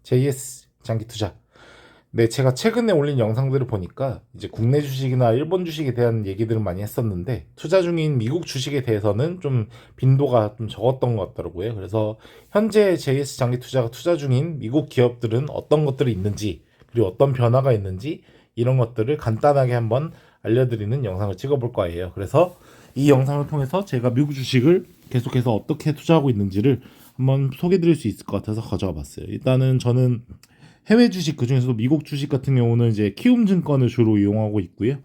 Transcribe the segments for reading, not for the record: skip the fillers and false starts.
JS 장기 투자. 네, 제가 최근에 올린 영상들을 보니까 이제 국내 주식이나 일본 주식에 대한 얘기들을 많이 했었는데 투자 중인 미국 주식에 대해서는 좀 빈도가 좀 적었던 것 같더라고요. 그래서 현재 JS 장기 투자가 투자 중인 미국 기업들은 어떤 것들이 있는지 그리고 어떤 변화가 있는지 이런 것들을 간단하게 한번 알려드리는 영상을 찍어볼 거예요. 그래서 이 영상을 통해서 제가 미국 주식을 계속해서 어떻게 투자하고 있는지를 한번 소개드릴 수 있을 것 같아서 가져와 봤어요. 일단은 저는 해외 주식 그중에서도 미국 주식 같은 경우는 이제 키움증권을 주로 이용하고 있고요.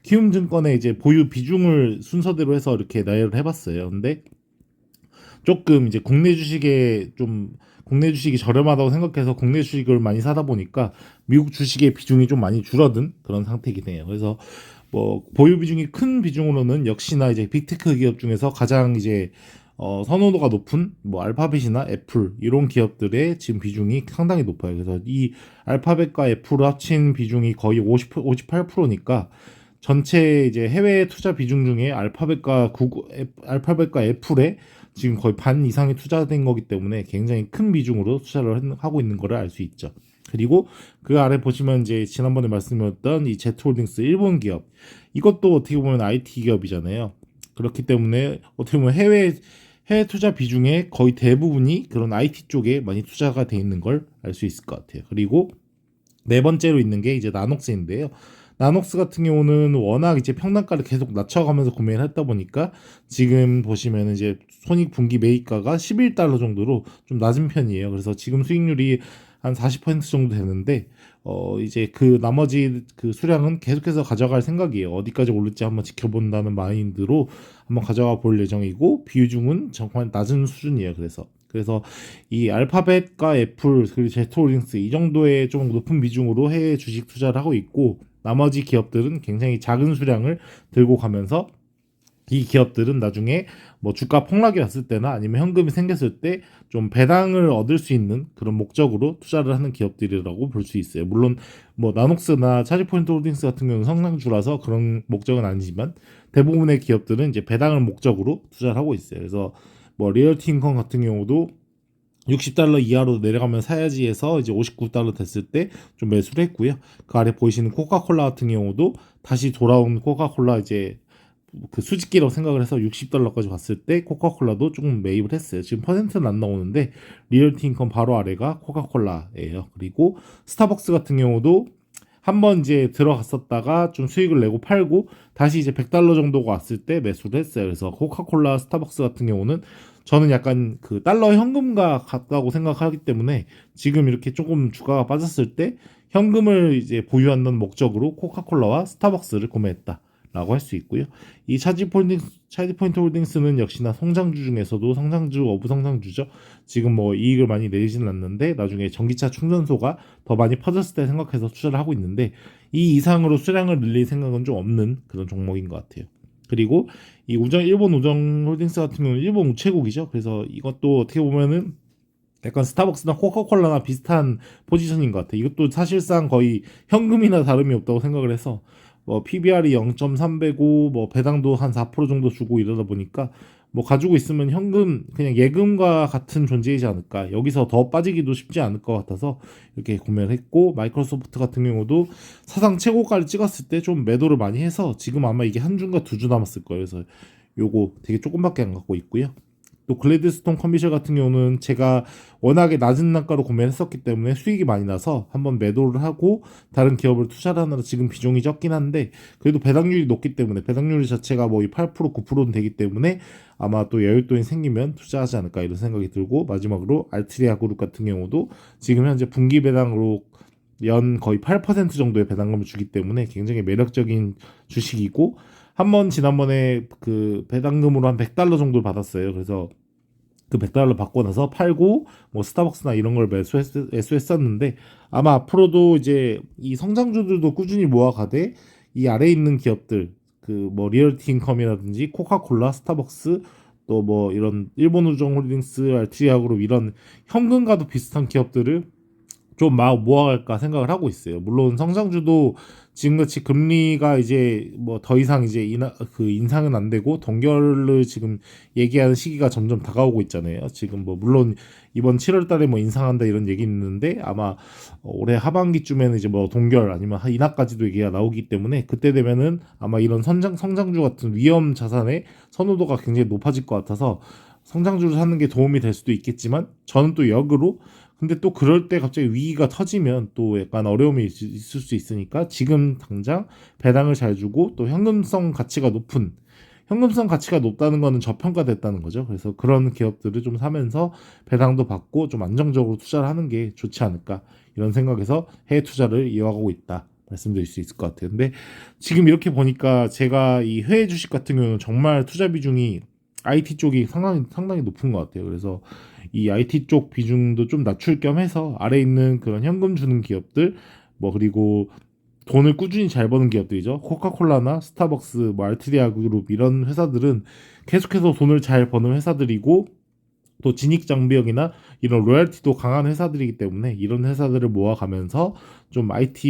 키움증권의 이제 보유 비중을 순서대로 해서 이렇게 나열을 해봤어요. 근데 조금 이제 국내 주식이 저렴하다고 생각해서 국내 주식을 많이 사다 보니까 미국 주식의 비중이 좀 많이 줄어든 그런 상태이긴 해요. 그래서 뭐 보유 비중이 큰 비중으로는 역시나 이제 빅테크 기업 중에서 가장 이제 선호도가 높은 뭐 알파벳이나 애플 이런 기업들의 지금 비중이 상당히 높아요. 그래서 이 알파벳과 애플을 합친 비중이 거의 58%니까 전체 이제 해외 투자 비중 중에 알파벳과 애플에 지금 거의 반 이상이 투자된 거기 때문에 굉장히 큰 비중으로 투자를 하고 있는 거를 알 수 있죠. 그리고 그 아래 보시면 이제 지난번에 말씀드렸던 이 제트홀딩스 일본 기업, 이것도 어떻게 보면 IT 기업이잖아요. 그렇기 때문에 어떻게 보면 해외 투자 비중의 거의 대부분이 그런 IT 쪽에 많이 투자가 돼 있는 걸 알 수 있을 것 같아요. 그리고 네 번째로 있는 게 이제 나녹스인데요. 나녹스 같은 경우는 워낙 이제 평단가를 계속 낮춰가면서 구매를 했다 보니까 지금 보시면 이제 손익 분기 매입가가 11달러 정도로 좀 낮은 편이에요. 그래서 지금 수익률이 한 40% 정도 되는데 이제 그 나머지 그 수량은 계속해서 가져갈 생각이에요. 어디까지 오를지 한번 지켜본다는 마인드로 한번 가져가 볼 예정이고 비중은 정말 낮은 수준이에요. 그래서 이 알파벳과 애플 그리고 제트홀딩스 이 정도의 좀 높은 비중으로 해외 주식 투자를 하고 있고 나머지 기업들은 굉장히 작은 수량을 들고 가면서 이 기업들은 나중에 뭐 주가 폭락이 왔을 때나 아니면 현금이 생겼을 때 좀 배당을 얻을 수 있는 그런 목적으로 투자를 하는 기업들이라고 볼 수 있어요. 물론 뭐 나녹스나 차지포인트 홀딩스 같은 경우는 성장주라서 그런 목적은 아니지만 대부분의 기업들은 이제 배당을 목적으로 투자를 하고 있어요. 그래서 뭐 리얼티 인컴 같은 경우도 60달러 이하로 내려가면 사야지 해서 이제 59달러 됐을 때 좀 매수를 했고요. 그 아래 보이시는 코카콜라 같은 경우도 다시 돌아온 코카콜라 이제 그 수직기라고 생각을 해서 60달러까지 갔을 때 코카콜라도 조금 매입을 했어요. 지금 퍼센트는 안 나오는데 리얼티 인컴 바로 아래가 코카콜라예요. 그리고 스타벅스 같은 경우도 한번 이제 들어갔었다가 좀 수익을 내고 팔고 다시 이제 100달러 정도가 왔을 때 매수를 했어요. 그래서 코카콜라, 스타벅스 같은 경우는 저는 약간 그 달러 현금과 같다고 생각하기 때문에 지금 이렇게 조금 주가가 빠졌을 때 현금을 이제 보유한다는 목적으로 코카콜라와 스타벅스를 구매했다. 라고 할 수 있고요. 이 차지포인트 홀딩스는 역시나 성장주 중에서도 성장주 오브 성장주죠. 지금 뭐 이익을 많이 내지는 않는데 나중에 전기차 충전소가 더 많이 퍼졌을 때 생각해서 투자를 하고 있는데 이 이상으로 수량을 늘릴 생각은 좀 없는 그런 종목인 것 같아요. 그리고 이 일본 우정 홀딩스 같은 경우는 일본 우체국이죠. 그래서 이것도 어떻게 보면은 약간 스타벅스나 코카콜라나 비슷한 포지션인 것 같아요. 이것도 사실상 거의 현금이나 다름이 없다고 생각을 해서 뭐 PBR이 0.3배고 뭐 배당도 한 4% 정도 주고 이러다 보니까 뭐 가지고 있으면 현금 그냥 예금과 같은 존재이지 않을까. 여기서 더 빠지기도 쉽지 않을 것 같아서 이렇게 구매를 했고 마이크로소프트 같은 경우도 사상 최고가를 찍었을 때 좀 매도를 많이 해서 지금 아마 이게 한 주인가 두 주 남았을 거예요. 그래서 요거 되게 조금밖에 안 갖고 있고요. 또 글래드스톤 커미셜 같은 경우는 제가 워낙에 낮은 단가로 구매를 했었기 때문에 수익이 많이 나서 한번 매도를 하고 다른 기업을 투자를 하느라 지금 비중이 적긴 한데 그래도 배당률이 높기 때문에 배당률 자체가 뭐 8% 9%는 되기 때문에 아마 또 여윳돈이 생기면 투자하지 않을까 이런 생각이 들고 마지막으로 알트리아 그룹 같은 경우도 지금 현재 분기 배당으로 연 거의 8% 정도의 배당금을 주기 때문에 굉장히 매력적인 주식이고 한번 지난번에 그 배당금으로 한 100달러 정도를 받았어요. 그래서 그 100달러 받고 나서 팔고 뭐 스타벅스나 이런 걸 매수했었는데 아마 앞으로도 이제 이 성장주들도 꾸준히 모아가되 이 아래에 있는 기업들 그 뭐 리얼티 인컴이라든지 코카콜라, 스타벅스 또 뭐 이런 일본우정홀딩스, 알트리아 그룹 이런 현금과도 비슷한 기업들을 좀 막 모아갈까 생각을 하고 있어요. 물론 성장주도 지금같이 금리가 이제 뭐 더 이상 이제 인상은 안 되고 동결을 지금 얘기하는 시기가 점점 다가오고 있잖아요. 지금 뭐 물론 이번 7월 달에 뭐 인상한다 이런 얘기 있는데 아마 올해 하반기쯤에는 이제 뭐 동결 아니면 인하까지도 얘기가 나오기 때문에 그때 되면은 아마 이런 성장주 같은 위험 자산의 선호도가 굉장히 높아질 것 같아서 성장주를 사는 게 도움이 될 수도 있겠지만 저는 또 역으로 근데 또 그럴 때 갑자기 위기가 터지면 또 약간 어려움이 있을 수 있으니까 지금 당장 배당을 잘 주고 또 현금성 가치가 높다는 거는 저평가됐다는 거죠. 그래서 그런 기업들을 좀 사면서 배당도 받고 좀 안정적으로 투자를 하는 게 좋지 않을까 이런 생각에서 해외 투자를 이어가고 있다. 말씀드릴 수 있을 것 같아요. 근데 지금 이렇게 보니까 제가 이 해외 주식 같은 경우는 정말 투자 비중이 IT 쪽이 상당히 높은 것 같아요. 그래서 이 IT 쪽 비중도 좀 낮출 겸 해서 아래 있는 그런 현금 주는 기업들 뭐 그리고 돈을 꾸준히 잘 버는 기업들이죠. 코카콜라나 스타벅스, 뭐 알트리아 그룹 이런 회사들은 계속해서 돈을 잘 버는 회사들이고 또 진입 장벽이나 이런 로열티도 강한 회사들이기 때문에 이런 회사들을 모아가면서 좀 IT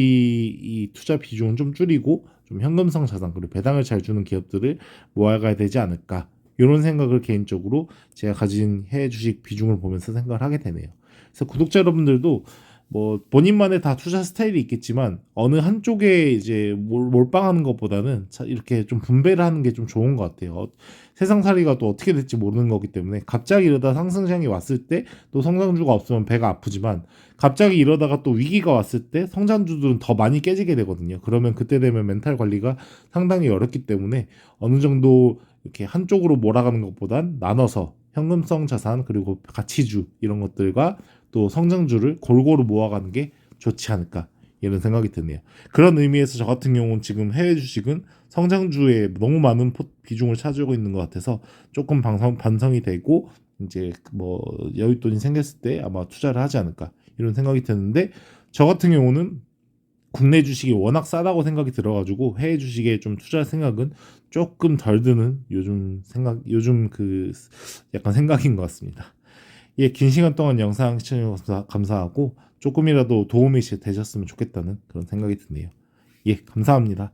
이 투자 비중은 좀 줄이고 좀 현금성 자산 그리고 배당을 잘 주는 기업들을 모아가야 되지 않을까 이런 생각을 개인적으로 제가 가진 해외 주식 비중을 보면서 생각을 하게 되네요. 그래서 구독자 여러분들도 뭐 본인만의 다 투자 스타일이 있겠지만 어느 한쪽에 이제 몰빵하는 것보다는 이렇게 좀 분배를 하는 게 좀 좋은 것 같아요. 세상살이가 또 어떻게 될지 모르는 거기 때문에 갑자기 이러다 상승장이 왔을 때 또 성장주가 없으면 배가 아프지만 갑자기 이러다가 또 위기가 왔을 때 성장주들은 더 많이 깨지게 되거든요. 그러면 그때 되면 멘탈 관리가 상당히 어렵기 때문에 어느 정도 이렇게 한쪽으로 몰아가는 것보단 나눠서 현금성 자산 그리고 가치주 이런 것들과 또 성장주를 골고루 모아가는 게 좋지 않을까 이런 생각이 드네요. 그런 의미에서 저 같은 경우는 지금 해외 주식은 성장주에 너무 많은 비중을 차지하고 있는 것 같아서 조금 반성이 되고 이제 뭐 여윳돈이 생겼을 때 아마 투자를 하지 않을까 이런 생각이 드는데 저 같은 경우는 국내 주식이 워낙 싸다고 생각이 들어가지고 해외 주식에 좀 투자할 생각은 조금 덜 드는 요즘 그 약간 생각인 것 같습니다. 예, 긴 시간 동안 영상 시청해 주셔서 감사하고 조금이라도 도움이 되셨으면 좋겠다는 그런 생각이 드네요. 예, 감사합니다.